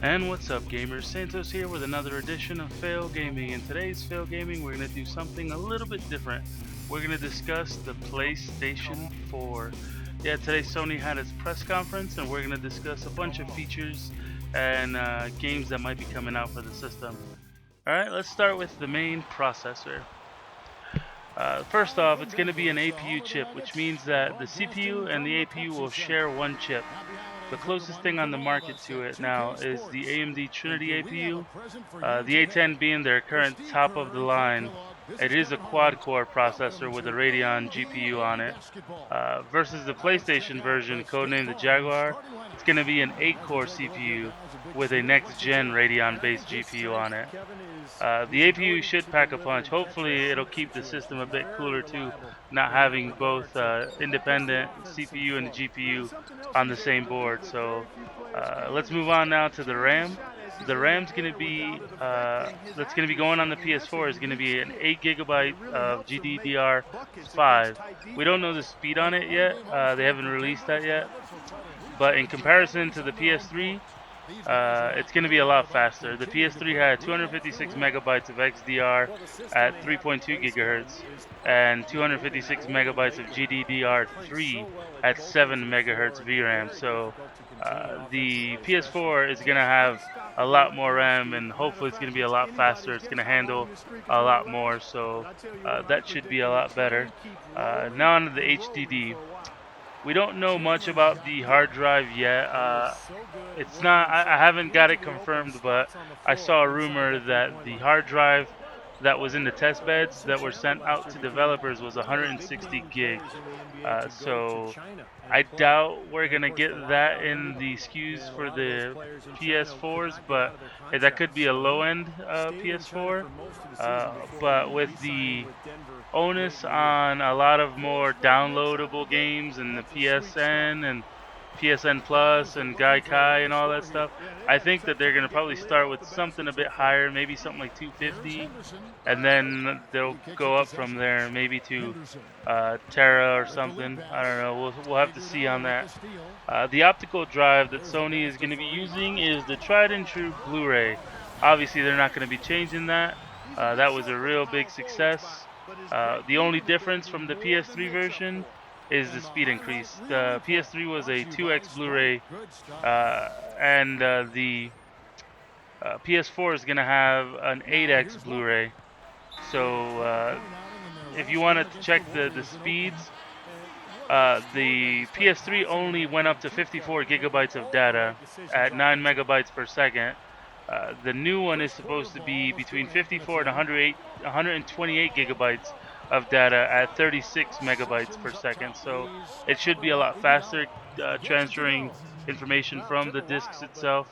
And what's up, gamers? Santos here with another edition of Fail Gaming. In today's Fail Gaming, we're going to do something a little bit different. We're going to discuss the PlayStation 4. Yeah, today Sony had its press conference, and we're going to discuss a bunch of features and games that might be coming out for the system. Alright, let's start with the main processor. First off, it's going to be an APU chip, which means that the CPU and the APU will share one chip. The closest thing on the market to it now is the AMD Trinity APU, the A10 being their current top of the line. It is a quad-core processor with a Radeon GPU on it, versus the PlayStation version, codenamed the Jaguar. It's going to be an 8-core CPU with a next-gen Radeon-based GPU on it. The APU should pack a punch. Hopefully, it'll keep the system a bit cooler too, not having both independent CPU and the GPU on the same board. So let's move on now to the RAM. The RAM's going to be that's going to be going on the PS4 is going to be an 8 gigabyte of GDDR5. We don't know the speed on it yet. They haven't released that yet. But in comparison to the PS3, it's going to be a lot faster. The PS3 had 256 megabytes of XDR at 3.2 gigahertz and 256 megabytes of GDDR3 at 7 megahertz VRAM. So the PS4 is going to have a lot more RAM, and hopefully it's going to be a lot faster. It's going to handle a lot more, so that should be a lot better. Now on to the HDD. We don't know much about the hard drive yet. It's not. I haven't got it confirmed, but I saw a rumor that the hard drive that was in the test beds that were sent out to developers was 160 gig. So I doubt we're gonna get that in the SKUs for the PS4s, but that could be a low-end PS4. But with the onus on a lot of more downloadable games and the PSN and PSN Plus and Gaikai and all that stuff, I think that they're going to probably start with something a bit higher, maybe something like 250, and then they'll go up from there, maybe to Terra or something. I don't know. We'll have to see on that. The optical drive that Sony is going to be using is the tried and true Blu-ray. Obviously, they're not going to be changing that. That was a real big success. The only difference from the PS3 version is the speed increase. The PS3 was a 2x Blu-ray, and the PS4 is going to have an 8x Blu-ray. So if you wanted to check the speeds, the PS3 only went up to 54 gigabytes of data at 9 megabytes per second. The new one is supposed to be between 54 and 128 gigabytes of data at 36 megabytes per second. So it should be a lot faster transferring information from the discs itself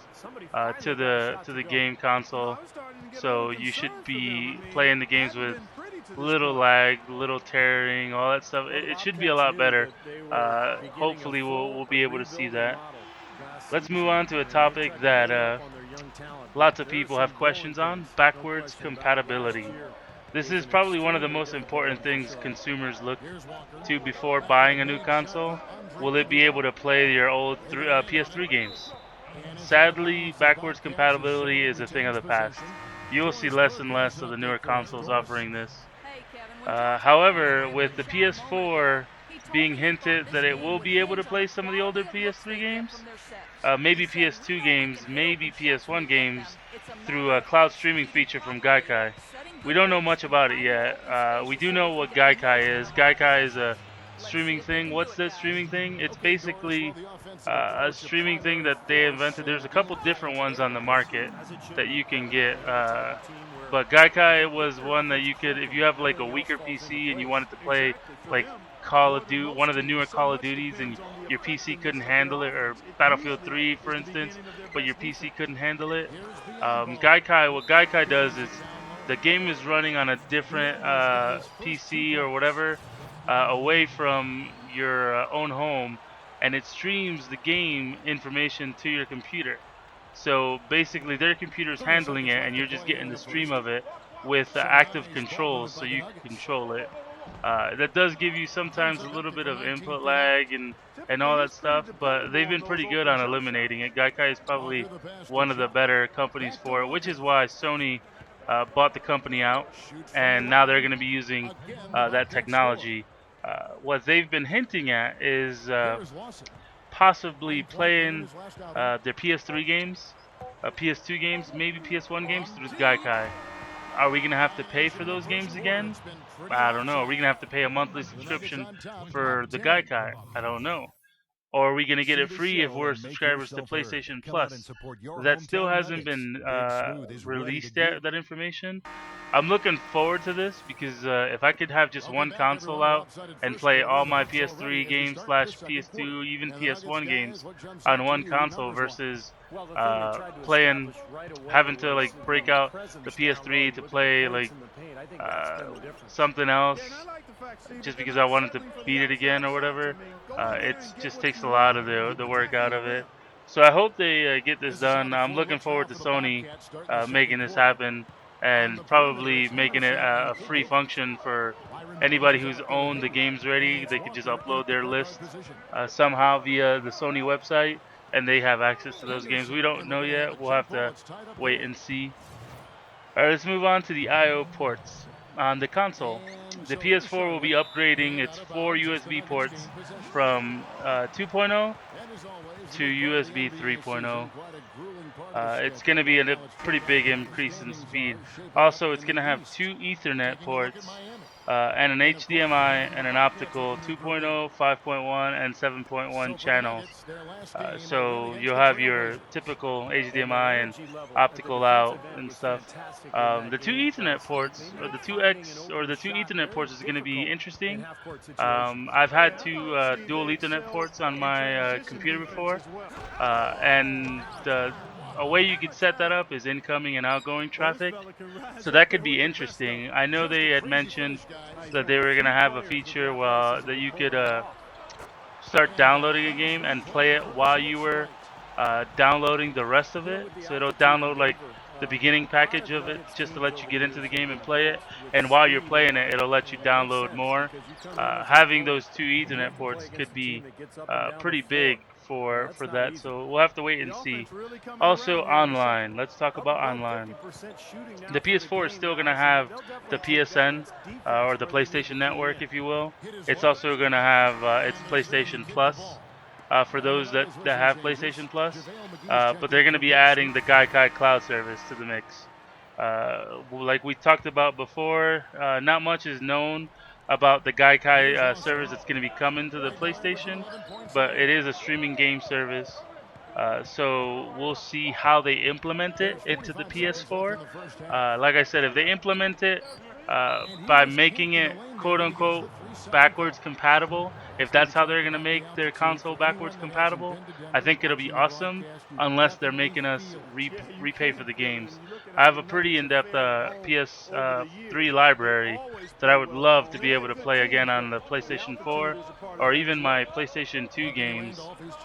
to the game console. So you should be playing the games with little lag, little tearing, all that stuff. It should be a lot better. Hopefully we'll be able to see that. Let's move on to a topic that lots of people have questions on: backwards compatibility. This is probably one of the most important things consumers look to before buying a new console. Will it be able to play your old PS3 games? Sadly, backwards compatibility is a thing of the past. You will see less and less of the newer consoles offering this. However, with the PS4 being hinted that it will be able to play some of the older PS3 games, maybe PS2 games, maybe PS1 games, through a cloud streaming feature from Gaikai. We don't know much about it yet. We do know what Gaikai is. Gaikai is a streaming thing. What's the streaming thing? It's basically a streaming thing that they invented. There's a couple different ones on the market that you can get. But Gaikai was one that you could, if you have like a weaker PC and you wanted to play like Call of Duty, one of the newer Call of Duties, and your PC couldn't handle it, or Battlefield 3, for instance, but your PC couldn't handle it. What Gaikai does is the game is running on a different PC or whatever, away from your own home, and it streams the game information to your computer. So basically, their computer's handling it, and you're just getting the stream of it with active controls, so you can control it. That does give you sometimes a little bit of input lag and all that stuff, but they've been pretty good on eliminating it. Gaikai is probably one of the better companies for it, which is why Sony bought the company out, and now they're going to be using that technology. What they've been hinting at is possibly playing their PS3 games, PS2 games, maybe PS1 games through the Gaikai. Are we going to have to pay for those games again? I don't know. Are we going to have to pay a monthly subscription for the Gaikai? I don't know. Or are we going to get it free if we're subscribers to PlayStation Plus? That still hasn't been released yet, that information. I'm looking forward to this because if I could have just one console out and play all my PS3 games slash PS2, even PS1 games on one console versus playing, having to like break out the PS3 to play like uh, something else just because I wanted to beat it again or whatever. It just takes a lot of the work out of it. So I hope they get this done. I'm looking forward to Sony making this happen and probably making it a free function for anybody who's owned the games already. They could just upload their list somehow via the Sony website, and they have access to those games. We don't know yet. We'll have to wait and see. All right, let's move on to the I/O ports on the console. The PS4 will be upgrading its 4 USB ports from 2.0 to USB 3.0. It's going to be a pretty big increase in speed. Also, it's going to have 2 Ethernet ports and an HDMI and an optical 2.0, 5.1, and 7.1 channels. So you'll have your typical HDMI and optical out and stuff. The 2 Ethernet ports, or the 2X, or the 2 Ethernet ports is going to be interesting. I've had 2 dual Ethernet ports on my computer before, and a way you could set that up is incoming and outgoing traffic. So that could be interesting. I know they had mentioned that they were going to have a feature that you could start downloading a game and play it while you were downloading the rest of it. So it'll download like the beginning package of it just to let you get into the game and play it. And while you're playing it, it'll let you download more. Having those 2 Ethernet ports could be pretty big for that. So we'll have to wait and see. Also online. Let's talk about online. The PS4 is still going to have the PSN or the PlayStation Network, if you will. It's also going to have its PlayStation Plus for those that have PlayStation Plus. But they're going to be adding the Gaikai cloud service to the mix. Like we talked about before, not much is known about the Gaikai service that's going to be coming to the PlayStation, but it is a streaming game service. So we'll see how they implement it into the PS4. Like I said, if they implement it by making it quote unquote backwards compatible, if that's how they're going to make their console backwards compatible, I think it'll be awesome, unless they're making us repay for the games. I have a pretty in-depth PS3 library that I would love to be able to play again on the PlayStation 4, or even my PlayStation 2 games,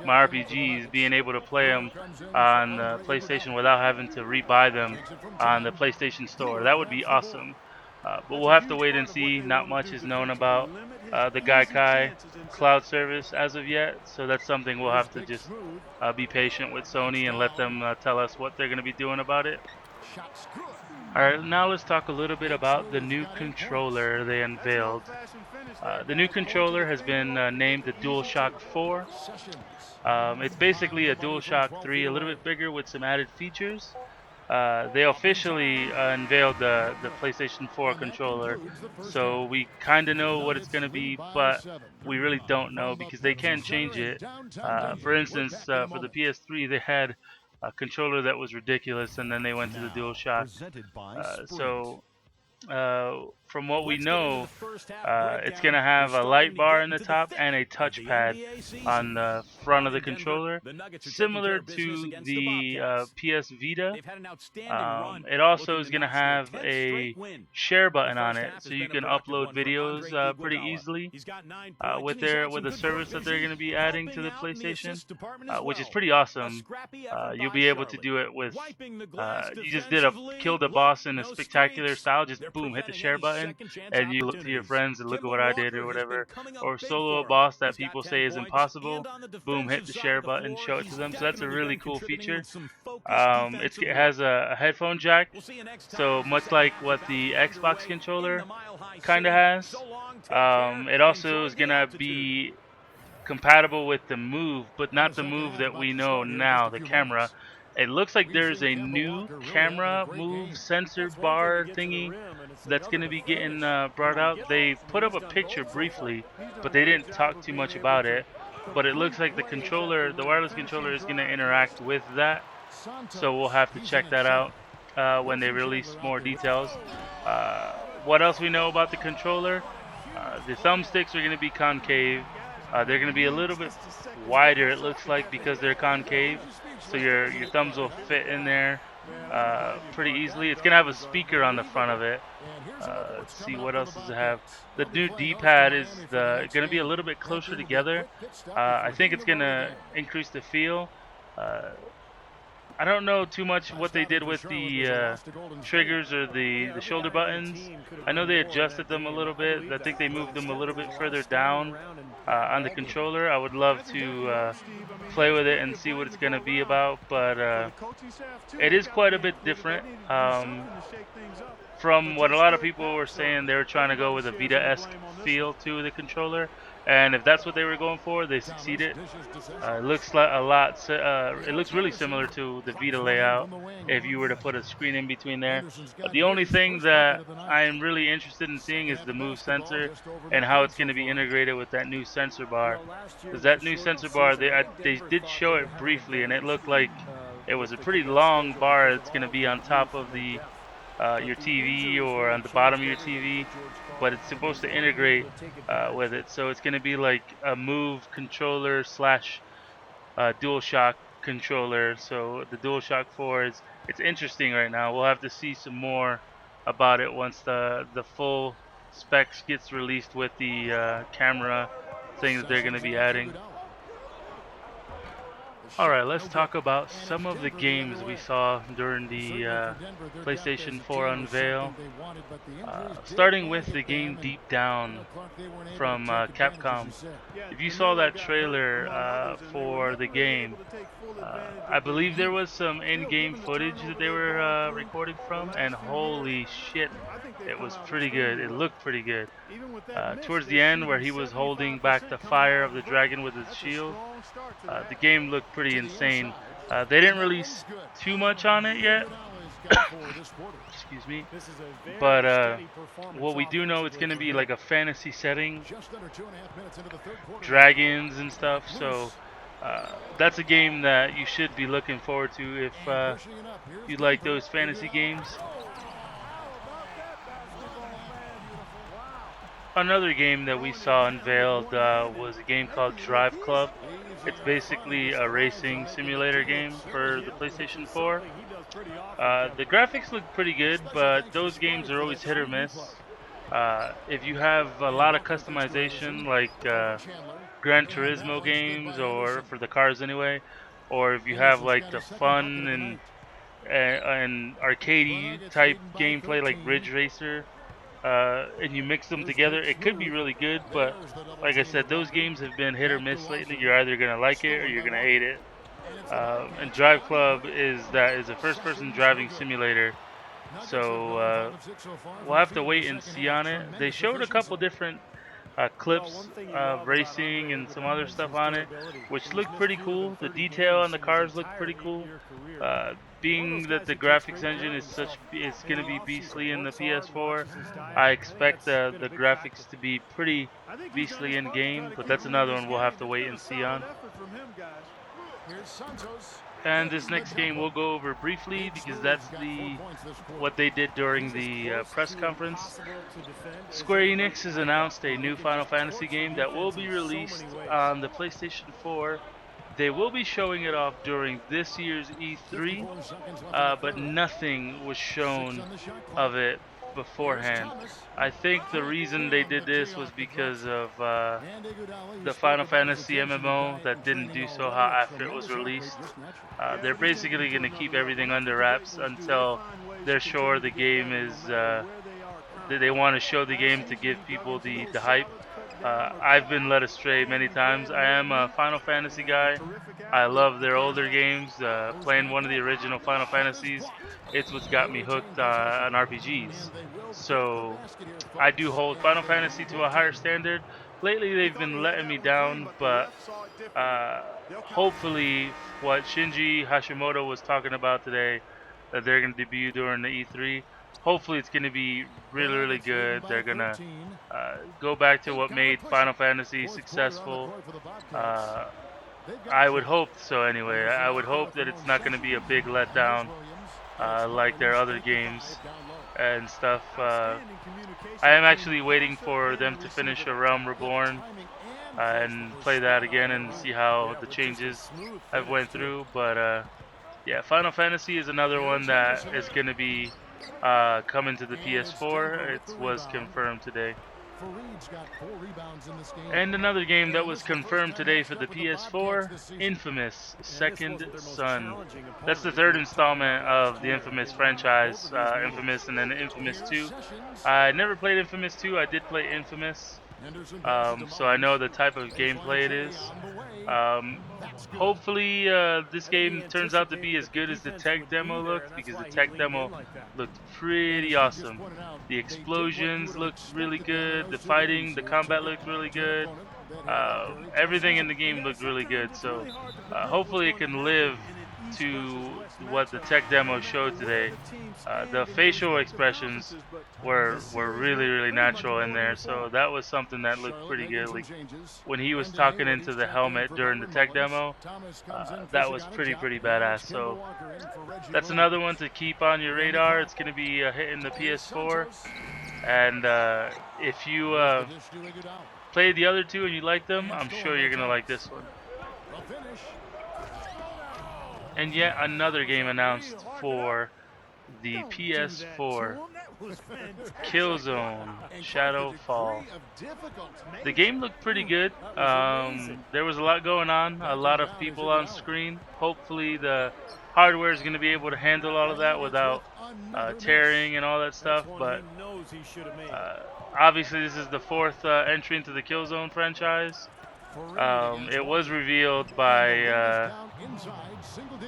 my RPGs, being able to play them on the PlayStation without having to rebuy them on the PlayStation Store. That would be awesome. But we'll have to wait and see. Not much is known about the Gaikai cloud service as of yet, so that's something we'll have to just be patient with Sony and let them tell us what they're going to be doing about it. Alright, now let's talk a little bit about the new controller they unveiled. The new controller has been named the DualShock 4. It's basically a DualShock 3, a little bit bigger with some added features. They officially unveiled the PlayStation 4 controller, so we kind of know what it's going to be, but we really don't know because they can change it. For instance, for the PS3, they had a controller that was ridiculous, and then they went to the DualShock. From what we know, it's going to have a light bar in the top and a touchpad on the front of the controller, similar to the PS Vita. It also is going to have a share button on it, so you can upload videos pretty easily with the service that they're going to be adding to the PlayStation, which is pretty awesome. You'll be able to do it with you just killed a boss in a spectacular style, just boom, hit the share button online and you look to your friends and look at what I did or whatever, or solo a boss that people say is impossible, boom, hit the share button, show it to them. So that's a really cool feature. It has a headphone jack, so much like what the Xbox controller kind of has. It also is gonna be compatible with the Move, but not the Move that we know now, the camera. It looks like there's a new camera Move sensor bar thingy that's going to be getting brought out. They put up a picture briefly, but they didn't talk too much about it. But it looks like the controller, the wireless controller, is going to interact with that. So we'll have to check that out when they release more details. What else we know about the controller? The thumbsticks are going to be concave. They're going to be a little bit wider, it looks like, because they're concave. So your thumbs will fit in there pretty easily. It's going to have a speaker on the front of it. Let's see, what else does it have? The new D-pad is going to be a little bit closer together. I think it's going to increase the feel. I don't know too much what they did with the triggers or the shoulder buttons. I know they adjusted them a little bit. I think they moved them a little bit further down on the controller. I would love to play with it and see what it's going to be about, but it is quite a bit different. From what a lot of people were saying, they were trying to go with a Vita-esque feel to the controller, and if that's what they were going for, they succeeded. It looks like a lot. It looks really similar to the Vita layout if you were to put a screen in between there. The only thing that I am really interested in seeing is the move sensor and how it's going to be integrated with that new sensor bar. Because that new sensor bar, they did show it briefly, and it looked like it was a pretty long bar that's going to be on top of the your TV or on the bottom of your TV, but it's supposed to integrate with it. So it's going to be like a Move controller slash DualShock controller. So the DualShock 4 is it's interesting right now. We'll have to see some more about it once the full specs gets released with the camera thing that they're going to be adding. Alright, let's talk about some of the games we saw during the PlayStation 4 unveil. Starting with the game Deep Down from Capcom. If you saw that trailer for the game, I believe there was some in-game footage that they were recording from, and holy shit, it was pretty good. It looked pretty good. Towards the end, where he was holding back the fire of the dragon with his shield, the game looked pretty insane. They didn't release too much on it yet. Excuse me. But what we do know, it's going to be like a fantasy setting, dragons and stuff. So that's a game that you should be looking forward to if you like those fantasy games. Another game that we saw unveiled was a game called Drive Club. It's basically a racing simulator game for the PlayStation 4. The graphics look pretty good, but those games are always hit or miss. If you have a lot of customization, like Gran Turismo games, or for the cars anyway, or if you have like the fun and arcadey type gameplay like Ridge Racer, and you mix them together, it could be really good. But like I said, those games have been hit or miss lately. You're either gonna like it or you're gonna hate it. And Drive Club is a first-person driving simulator. So we'll have to wait and see on it. They showed a couple different clips of racing and some other stuff on it, which looked pretty cool. The detail on the cars looked pretty cool. Being that the graphics engine is going to be beastly in the PS4, I expect the graphics to be pretty beastly in game. But that's another one we'll have to wait and see on. And this next game we'll go over briefly because that's what they did during the press conference. Square Enix has announced a new Final Fantasy game that will be released on the PlayStation 4. They will be showing it off during this year's E3, but nothing was shown of it beforehand. I think the reason they did this was because of the Final Fantasy MMO that didn't do so hot after it was released. They're basically going to keep everything under wraps until they're sure the game is they want to show the game to give people the hype. I've been led astray many times. I am a Final Fantasy guy. I love their older games. Playing one of the original Final Fantasies, it's what's got me hooked on RPGs. So I do hold Final Fantasy to a higher standard. Lately, they've been letting me down, but uh, hopefully, what Shinji Hashimoto was talking about today, that they're going to debut during the E3. Hopefully, it's going to be really, really good. They're going to go back to what made Final Fantasy successful. Uh, I would hope so anyway. I would hope that it's not going to be a big letdown like their other games and stuff. I am actually waiting for them to finish A Realm Reborn and play that again and see how the changes I've went through. But yeah, Final Fantasy is another one that is going to be coming to the PS4. It was confirmed today. And another game that was confirmed today for the PS4, Infamous Second Son. That's the third installment of the Infamous franchise, Infamous and then Infamous 2. I never played Infamous 2, I did play Infamous, so I know the type of gameplay it is. Hopefully this game turns out to be as good as the tech demo looked, because the tech demo looked pretty awesome. The explosions looked really good, the fighting, the combat looked really good, everything in the game looked really good. So hopefully it can live to what the tech demo showed today. The facial expressions were really, really natural in there, so that was something that looked pretty good. Like when he was talking into the helmet during the tech demo, that was pretty badass. So that's another one to keep on your radar. It's going to be hitting the PS4, and if you played the other two and you like them, I'm sure you're going to like this one. And yet another game announced for the PS4, Killzone Shadowfall. The game looked pretty good. There was a lot going on, a lot of people on screen. Hopefully the hardware is going to be able to handle all of that without tearing and all that stuff. But obviously this is the fourth entry into the Killzone franchise. It was revealed by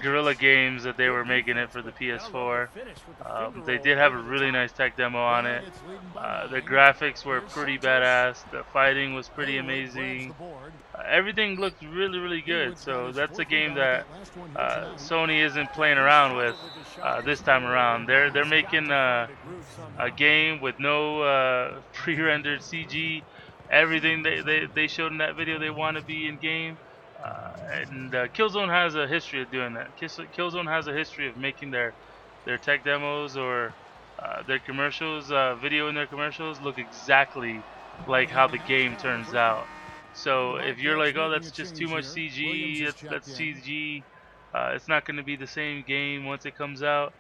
Guerrilla Games that they were making it for the PS4. They did have a really nice tech demo on it. The graphics were pretty badass. The fighting was pretty amazing. Everything looked really, really good. So that's a game that Sony isn't playing around with this time around. They're making a game with no pre-rendered CG. Everything they showed in that video they want to be in game. And Killzone has a history of doing that. Killzone has a history of making their tech demos or their commercials, video in their commercials look exactly like how the game turns out. So if you're like, oh, that's just too much CG, that's CG, it's not going to be the same game once it comes out.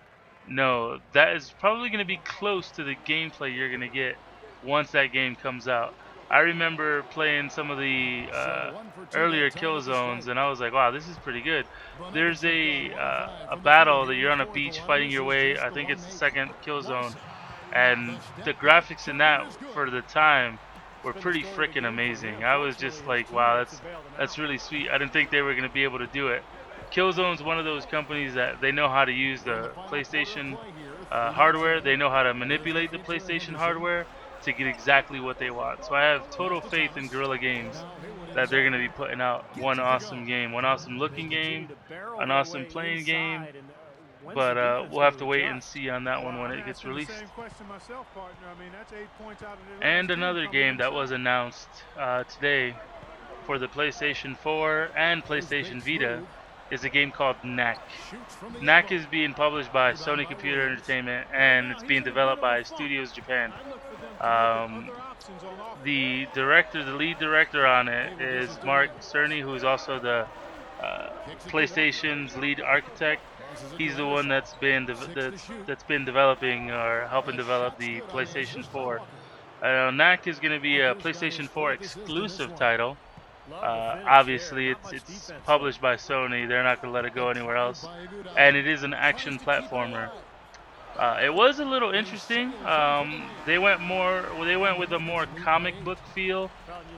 No, that is probably going to be close to the gameplay you're going to get once that game comes out. I remember playing some of the earlier kill zones, and I was like, "Wow, this is pretty good." There's a battle that you're on a beach fighting your way. I think it's the second kill zone, and the graphics in that for the time were pretty freaking amazing. I was just like, "Wow, that's really sweet." I didn't think they were going to be able to do it. Killzone's one of those companies that they know how to use the PlayStation hardware. They know how to manipulate the PlayStation hardware to get exactly what they want. So I have total faith in Guerrilla Games that they're going to be putting out one awesome game, one awesome looking game, an awesome playing game. But we'll have to wait and see on that one when it gets released. And another game that was announced today for the PlayStation 4 and PlayStation Vita is a game called Knack. Knack is being published by Sony Computer Entertainment, and it's being developed by Studios Japan. The lead director on it is Mark Cerny, who's also the PlayStation's lead architect. He's the one that's been developing or helping develop the PlayStation 4. Knack is going to be a PlayStation 4 exclusive title. Obviously, it's published by Sony. They're not going to let it go anywhere else. And it is an action platformer. It was a little interesting. They went with a more comic book feel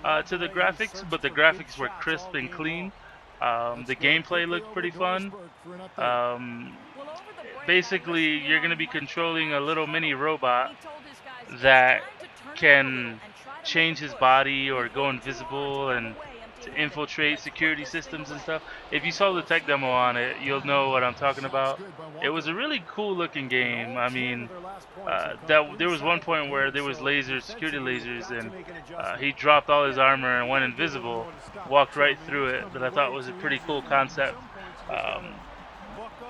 to the graphics, but the graphics were crisp and clean. The gameplay looked pretty fun. Um, Basically, you're going to be controlling a little mini robot that can change his body or go invisible and to infiltrate security systems and stuff. If you saw the tech demo on it, you'll know what I'm talking about. It was a really cool looking game. I mean, that there was one point where there was lasers, security lasers, and he dropped all his armor and went invisible, walked right through it. That I thought was a pretty cool concept. Um,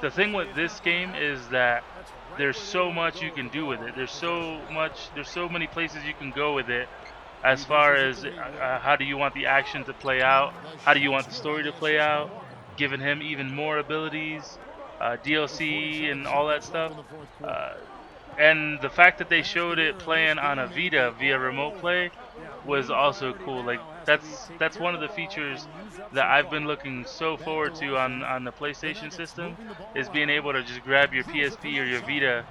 the thing with this game is that there's so much you can do with it. There's so many places you can go with it. As far as how do you want the action to play out? How do you want the story to play out? Giving him even more abilities, DLC, and all that stuff. Uh, and the fact that they showed it playing on a Vita via remote play was also cool. Like that's one of the features that I've been looking so forward to on the PlayStation system is being able to just grab your PSP or your Vita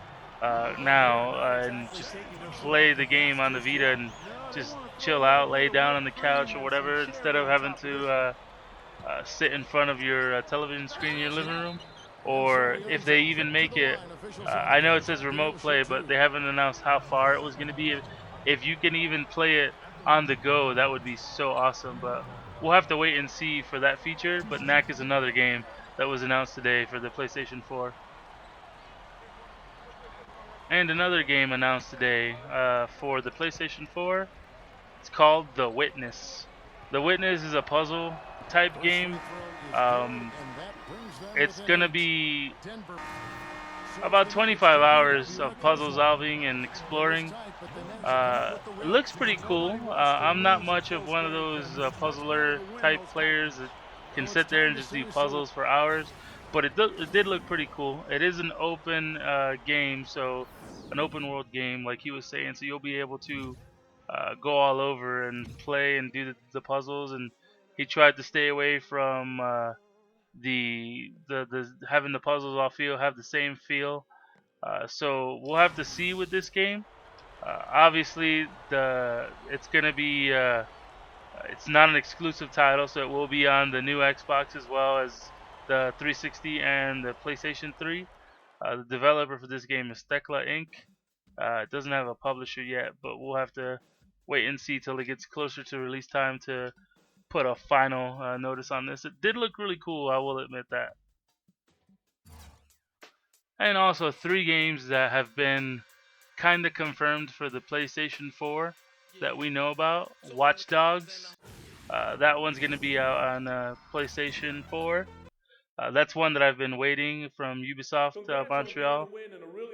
now and just play the game on the Vita and just chill out, lay down on the couch or whatever instead of having to sit in front of your television screen in your living room. Or if they even make it, I know it says remote play, but they haven't announced how far it was going to be. If you can even play it on the go, that would be so awesome. But we'll have to wait and see for that feature. But Knack is another game that was announced today for the PlayStation 4. And another game announced today for the PlayStation 4. It's called The Witness. The Witness is a puzzle type game. Um, it's gonna be about 25 hours of puzzle solving and exploring. It looks pretty cool. I'm not much of one of those puzzler type players that can sit there and just do puzzles for hours, but it did look pretty cool. It is an open game, so an open world game, like he was saying, so you'll be able to go all over and play and do the puzzles. And he tried to stay away from the having the puzzles all have the same feel. So we'll have to see with this game. Obviously, it's gonna be it's not an exclusive title, so it will be on the new Xbox as well as the 360 and the PlayStation 3. The developer for this game is Tekla Inc. It doesn't have a publisher yet, but we'll have to wait and see till it gets closer to release time to put a final notice on this. It did look really cool, I will admit that. And also 3 games that have been kind of confirmed for the PlayStation 4 that we know about. Watch Dogs. That one's going to be out on PlayStation 4. That's one that I've been waiting from Ubisoft Montreal.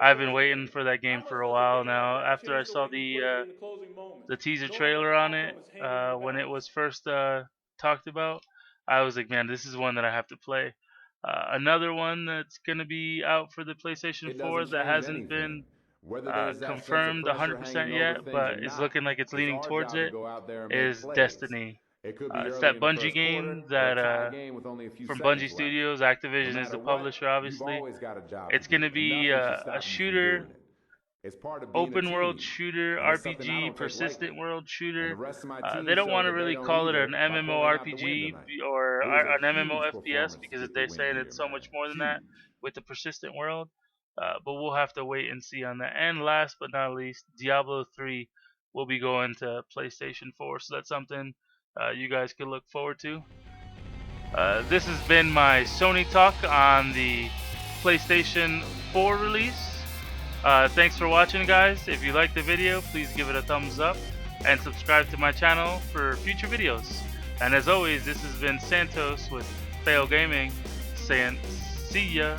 I've been waiting for that game for a while now. After I saw the teaser trailer on it when it was first talked about, I was like, man, this is one that I have to play. Another one that's going to be out for the PlayStation 4 that hasn't been confirmed 100% yet, but is looking like it's leaning towards it, is Destiny. It's that Bungie game that from Bungie Studios. Activision is the publisher, obviously. It's going to be a shooter, open world shooter, RPG, persistent world shooter. They don't want to really call it an MMORPG or an MMO FPS because they're saying it's so much more than that with the persistent world. But we'll have to wait and see on that. And last but not least, Diablo 3 will be going to PlayStation 4, so that's something you guys can look forward to. This has been my Sony talk on the PlayStation 4 release. Thanks for watching, guys. If you liked the video, please give it a thumbs up and subscribe to my channel for future videos. And as always, this has been Santos with Fail Gaming saying see ya.